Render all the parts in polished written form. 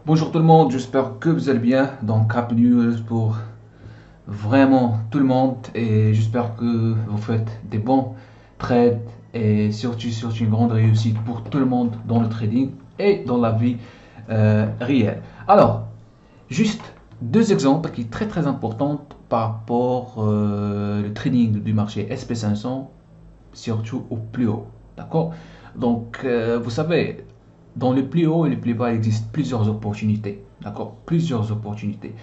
Bonjour tout le monde, j'espère que vous allez bien. Donc, Happy New Year pour vraiment tout le monde et j'espère que vous faites des bons trades et surtout une grande réussite pour tout le monde dans le trading et dans la vie réelle. Alors, juste deux exemples qui sont très importants par rapport au trading du marché SP500, surtout au plus haut. D'accord? Donc, vous savez, dans le plus haut et le plus bas, il existe plusieurs opportunités. D'accord? Plusieurs opportunités.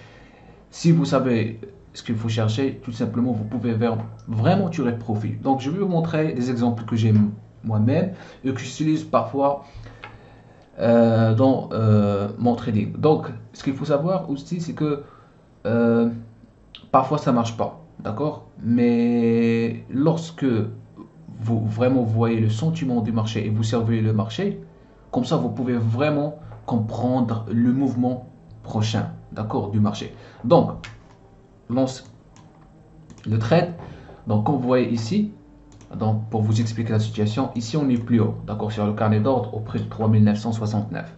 Si vous savez ce qu'il faut chercher, tout simplement, vous pouvez vraiment tirer profit. Donc, je vais vous montrer des exemples que j'ai moi-même et que j'utilise parfois dans mon trading. Donc, ce qu'il faut savoir aussi, c'est que euh, parfois ça marche pas. D'accord? Mais lorsque vous vraiment voyez le sentiment du marché et vous servez le marché, comme ça vous pouvez vraiment comprendre le mouvement prochain, d'accord, du marché. Donc, lance le trade. Donc, comme vous voyez ici, donc pour vous expliquer la situation, ici on est plus haut, d'accord, sur le carnet d'ordre au prix de 3969.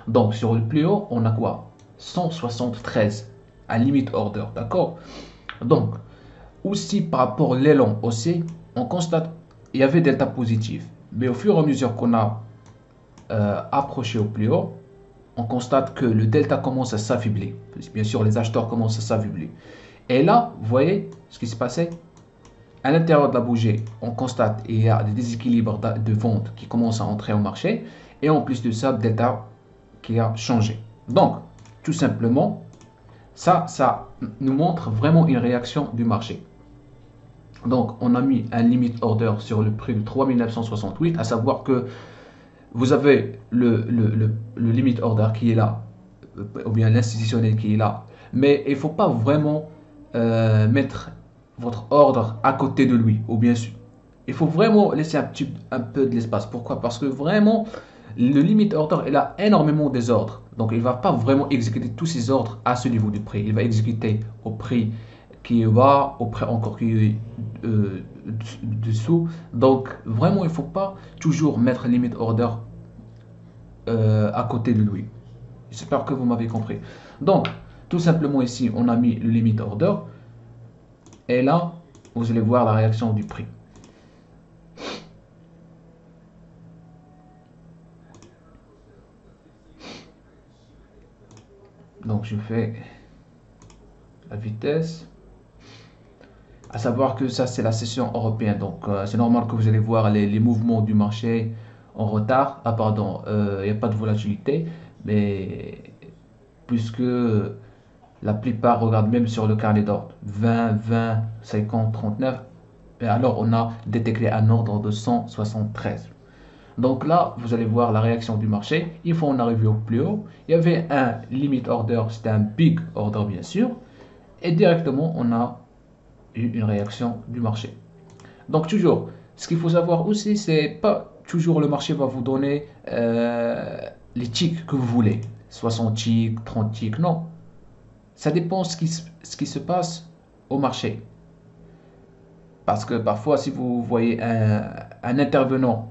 Donc, sur le plus haut, on a quoi? 173 à limite order, d'accord. Donc, aussi par rapport à l'élan aussi, on constate qu'il y avait delta positif. Mais au fur et à mesure qu'on a approché au plus haut, on constate que le delta commence à s'affaiblir. Bien sûr, les acheteurs commencent à s'affaiblir. Et là, vous voyez ce qui s'est passé? À l'intérieur de la bougie, on constate qu'il y a des déséquilibres de vente qui commencent à entrer au marché. Et en plus de ça, le delta qui a changé. Donc, tout simplement, ça nous montre vraiment une réaction du marché. Donc, on a mis un limit order sur le prix de 3968, à savoir que vous avez le limit order qui est là, ou bien l'institutionnel qui est là, mais il ne faut pas vraiment mettre votre ordre à côté de lui, ou bien sûr. Il faut vraiment laisser un peu de l'espace. Pourquoi? Parce que vraiment, le limit order, il a énormément des ordres. Donc, il ne va pas vraiment exécuter tous ses ordres à ce niveau du prix. Il va exécuter au prix qui est bas, au prix encore qui est dessous. Donc, vraiment, il ne faut pas toujours mettre limit order à côté de lui. J'espère que vous m'avez compris. Donc, tout simplement ici, on a mis le limit order. Et là, vous allez voir la réaction du prix. Donc, je fais la vitesse. À savoir que ça, c'est la session européenne. Donc, c'est normal que vous allez voir les mouvements du marché en retard. Ah, pardon, il n'y a pas de volatilité. Mais puisque la plupart regardent même sur le carnet d'ordre 20, 20, 50, 39. Et alors, on a détecté un ordre de 173. Donc là, vous allez voir la réaction du marché. Une fois on arrive au plus haut, il y avait un limit order, c'était un big order bien sûr. Et directement, on a eu une réaction du marché. Donc toujours, ce qu'il faut savoir aussi, c'est pas toujours le marché va vous donner les ticks que vous voulez. 60 ticks, 30 ticks, non. Ça dépend ce qui se passe au marché. Parce que parfois, si vous voyez un intervenant,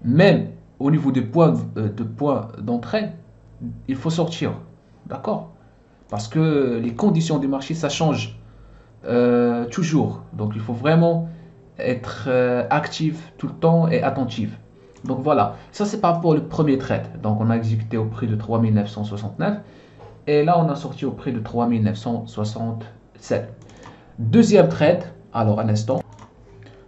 même au niveau des points d'entrée, il faut sortir. D'accord? Parce que les conditions du marché, ça change toujours. Donc, il faut vraiment être actif tout le temps et attentif. Donc, voilà. Ça, c'est par rapport au premier trade. Donc, on a exécuté au prix de 3969. Et là, on a sorti au prix de 3967. Deuxième trade. Alors, un instant.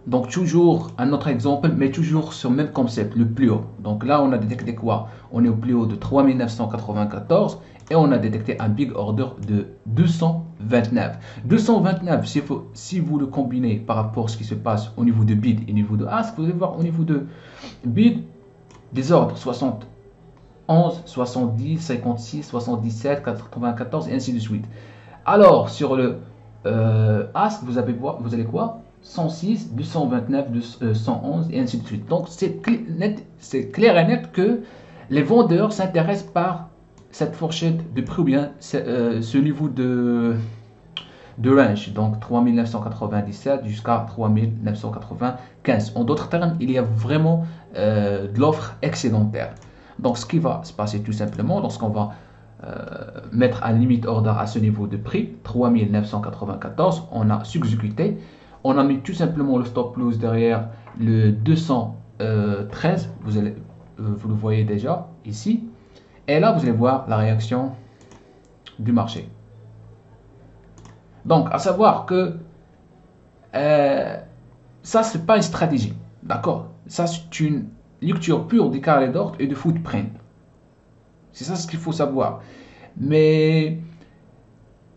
Donc toujours un autre exemple, mais toujours sur le même concept, le plus haut. Donc là, on a détecté quoi? On est au plus haut de 3994 et on a détecté un big order de 229. 229, si vous le combinez par rapport à ce qui se passe au niveau de bid et au niveau de ask, vous allez voir au niveau de bid, des ordres 71, 70, 56, 77, 94 et ainsi de suite. Alors sur le ask, vous allez quoi? 106, 229, 211 et ainsi de suite. Donc c'est clair et net que les vendeurs s'intéressent par cette fourchette de prix ou bien ce niveau de range, donc 3997 jusqu'à 3995. En d'autres termes, il y a vraiment de l'offre excédentaire. Donc ce qui va se passer tout simplement, lorsqu'on va mettre un limit order à ce niveau de prix, 3994. On a exécuté. On a mis tout simplement le stop loss derrière le 213. Vous le voyez déjà ici. Et là, vous allez voir la réaction du marché. Donc, à savoir que ça, c'est pas une stratégie. D'accord? Ça, c'est une lecture pure des carrés d'ordre et de footprint. C'est ça ce qu'il faut savoir. Mais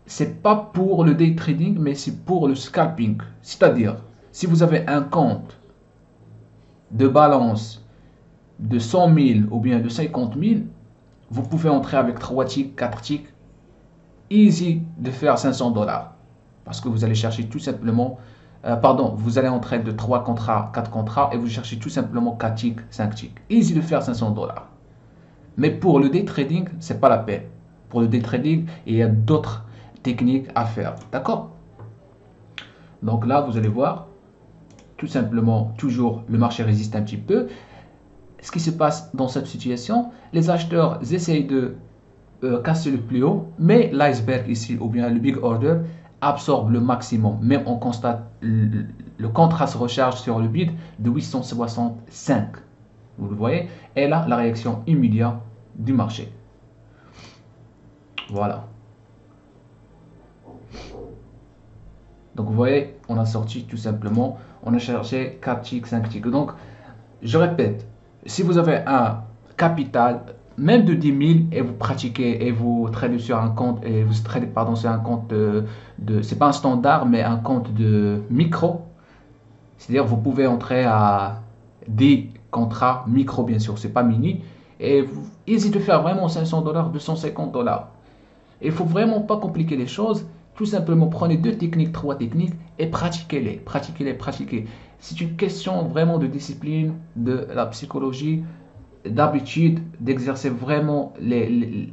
c'est pas pour le day trading, mais c'est pour le scalping. C'est-à-dire, si vous avez un compte de balance de 100 000 ou bien de 50 000, vous pouvez entrer avec 3 ticks, 4 ticks, easy de faire 500 dollars. Parce que vous allez chercher tout simplement, vous allez entrer de 3 contrats, 4 contrats et vous cherchez tout simplement 4 ticks, 5 ticks. Easy de faire 500 dollars. Mais pour le day trading, c'est pas la peine. Pour le day trading, il y a d'autres techniques à faire. D'accord? Donc là, vous allez voir, tout simplement, toujours le marché résiste un petit peu. Ce qui se passe dans cette situation, les acheteurs essayent de casser le plus haut, mais l'iceberg ici, ou bien le big order, absorbe le maximum. Même on constate le contrat se recharge sur le bid de 865. Vous le voyez? Et là, la réaction immédiate du marché. Voilà. Donc vous voyez, on a sorti tout simplement, on a cherché 4 ticks, 5 ticks. Donc, je répète, si vous avez un capital, même de 10 000 et vous pratiquez et vous tradez sur un compte, et vous tradez, pardon, sur un compte c'est pas un standard, mais un compte de micro. C'est-à-dire, vous pouvez entrer à des contrats micro, bien sûr, c'est pas mini. Et vous hésitez de faire vraiment 500 dollars, 250 dollars. Il faut vraiment pas compliquer les choses. Tout simplement, prenez 2 techniques, 3 techniques et pratiquez-les. Pratiquez-les, pratiquez. C'est une question vraiment de discipline, de la psychologie, d'habitude, d'exercer vraiment les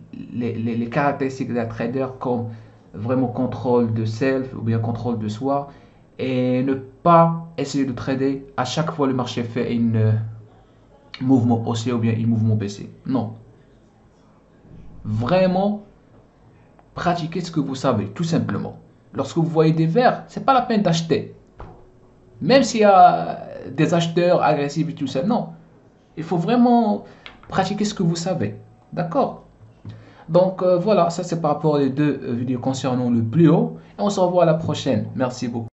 caractéristiques d'un trader comme vraiment contrôle de self ou bien contrôle de soi et ne pas essayer de trader à chaque fois le marché fait un mouvement haussier ou bien un mouvement baissier. Non. Vraiment, pratiquez ce que vous savez, tout simplement. Lorsque vous voyez des verts, c'est pas la peine d'acheter. Même s'il y a des acheteurs agressifs et tout ça, non. Il faut vraiment pratiquer ce que vous savez. D'accord? Donc voilà, ça c'est par rapport aux 2 vidéos concernant le plus haut. Et on se revoit à la prochaine. Merci beaucoup.